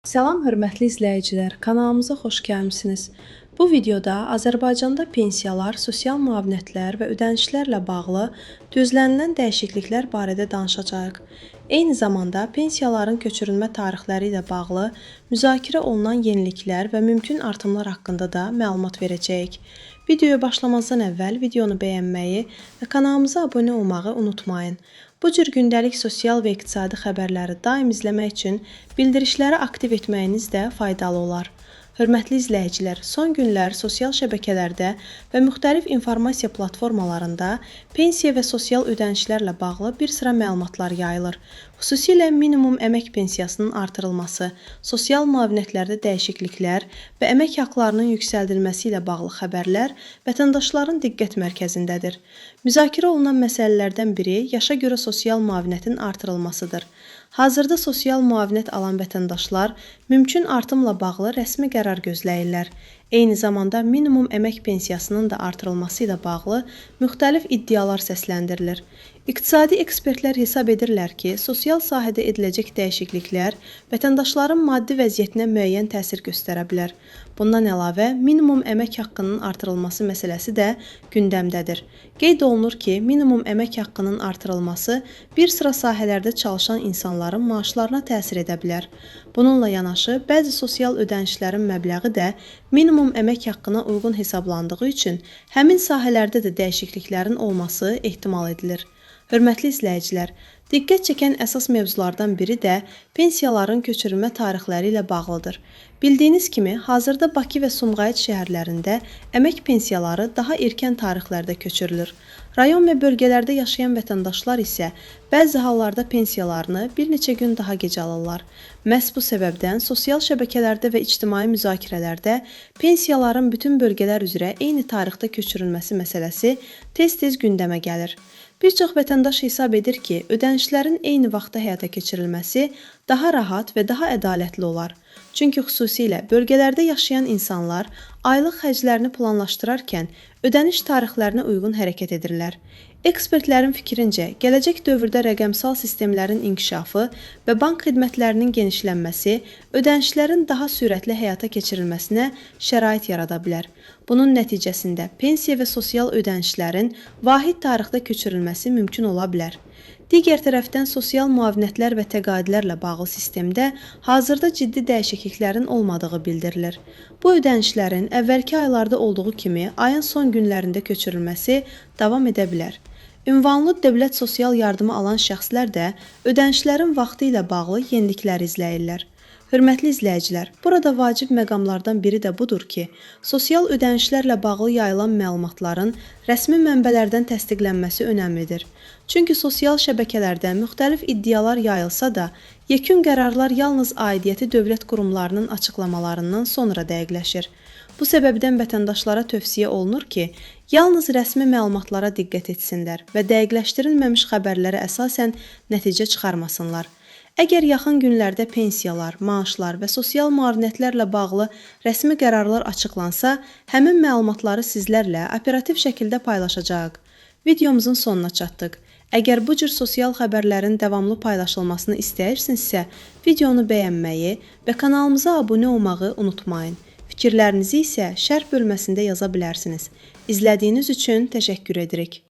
Salam hörmətli izləyicilər, kanalımıza xoş gəlmisiniz. Bu videoda Azərbaycanda pensiyalar, sosial müavinətlər və ödənişlərlə bağlı gözlənilən dəyişikliklər barədə danışacağıq. Eyni zamanda pensiyaların köçürülmə tarixləri ilə bağlı müzakirə olunan yeniliklər və mümkün artımlar haqqında da məlumat verəcəyik. Videoya başlamazdan əvvəl videonu bəyənməyi və kanalımıza abunə olmağı unutmayın. Bu cür gündəlik sosial və iqtisadi xəbərləri daim izləmək üçün bildirişləri aktiv etməyiniz də faydalı olar. Hörmətli izləyicilər, son günlər sosial şəbəkələrdə və müxtəlif informasiya platformalarında pensiya və sosial ödənişlərlə bağlı bir sıra məlumatlar yayılır. Xüsusilə minimum əmək pensiyasının artırılması, sosial müavinətlərdə dəyişikliklər və əmək haqlarının yüksəldilməsi ilə bağlı xəbərlər vətəndaşların diqqət mərkəzindədir. Müzakirə olunan məsələlərdən biri yaşa görə sosial müavinətin artırılmasıdır. Hazırda sosial müavinət alan vətəndaşlar mümkün artımla bağlı rəsmi qərar gözləyirlər. Eyni zamanda minimum əmək pensiyasının da artırılması ilə bağlı müxtəlif iddialar səsləndirilir. İqtisadi ekspertlər hesab edirlər ki, sosial sahədə ediləcək dəyişikliklər vətəndaşların maddi vəziyyətinə müəyyən təsir göstərə bilər. Bundan əlavə, minimum əmək haqqının artırılması məsələsi də gündəmdədir. Qeyd olunur ki, minimum əmək haqqının artırılması bir sıra sahələrdə çalışan insanların maaşlarına təsir edə bilər. Bununla yanaşı, bəzi sosial ödənişlərin məbləği də minimum əmək haqqına uyğun hesablandığı üçün həmin sahələrdə də dəyişikliklərin olması ehtimal edilir. Hörmətli izləyicilər, diqqət çəkən əsas mövzulardan biri də pensiyaların köçürülmə tarixləri ilə bağlıdır. Bildiyiniz kimi, hazırda Bakı və Sumqayıt şəhərlərində əmək pensiyaları daha erkən tarixlərdə köçürülür. Rayon və bölgələrdə yaşayan vətəndaşlar isə bəzi hallarda pensiyalarını bir neçə gün daha gec alırlar. Məhz bu səbəbdən sosial şəbəkələrdə və ictimai müzakirələrdə pensiyaların bütün bölgələr üzrə eyni tarixdə köçürülməsi məsələsi tez-tez gündəmə gəlir. Bir çox vətəndaş hesab edir ki, ödənişlərin eyni vaxtda həyata keçirilməsi daha rahat və daha ədalətli olar. Çünki xüsusilə bölgələrdə yaşayan insanlar aylıq xərclərini planlaşdırarkən ödəniş tarixlərinə uyğun hərəkət edirlər. Ekspertlərin fikrincə, gələcək dövrdə rəqəmsal sistemlərin inkişafı və bank xidmətlərinin genişlənməsi ödənişlərin daha sürətli həyata keçirilməsinə şərait yarada bilər. Bunun nəticəsində pensiya və sosial ödənişlərin vahid tarixdə köçürülməsi mümkün ola bilər. Digər tərəfdən sosial müavinətlər və təqaüdlərlə bağlı sistemdə hazırda ciddi dəyişikliklərin olmadığı bildirilir. Bu ödənişlərin əvvəlki aylarda olduğu kimi ayın son günlərində köçürülməsi davam edə bilər. Ünvanlı dövlət sosial yardımı alan şəxslər də ödənişlərin vaxtı ilə bağlı yeniliklər izləyirlər. Hörmətli izləyicilər, burada vacib məqamlardan biri də budur ki, sosial ödənişlərlə bağlı yayılan məlumatların rəsmi mənbələrdən təsdiqlənməsi önəmlidir. Çünki sosial şəbəkələrdə müxtəlif iddialar yayılsa da, yekun qərarlar yalnız aidiyyəti dövlət qurumlarının açıqlamalarından sonra dəqiqləşir. Bu səbəbdən vətəndaşlara tövsiyə olunur ki, yalnız rəsmi məlumatlara diqqət etsinlər və dəqiqləşdirilməmiş xəbərlərə əsasən nəticə çıxarmasınlar. Əgər yaxın günlərdə pensiyalar, maaşlar və sosial müavinətlərlə bağlı rəsmi qərarlar açıqlansa, həmin məlumatları sizlərlə operativ şəkildə paylaşacağıq. Videomuzun sonuna çatdıq. Əgər bu cür sosial xəbərlərin davamlı paylaşılmasını istəyirsinizsə, videonu bəyənməyi və kanalımıza abunə olmağı unutmayın. Fikirlərinizi isə şərh bölməsində yaza bilərsiniz. İzlədiyiniz üçün təşəkkür edirik.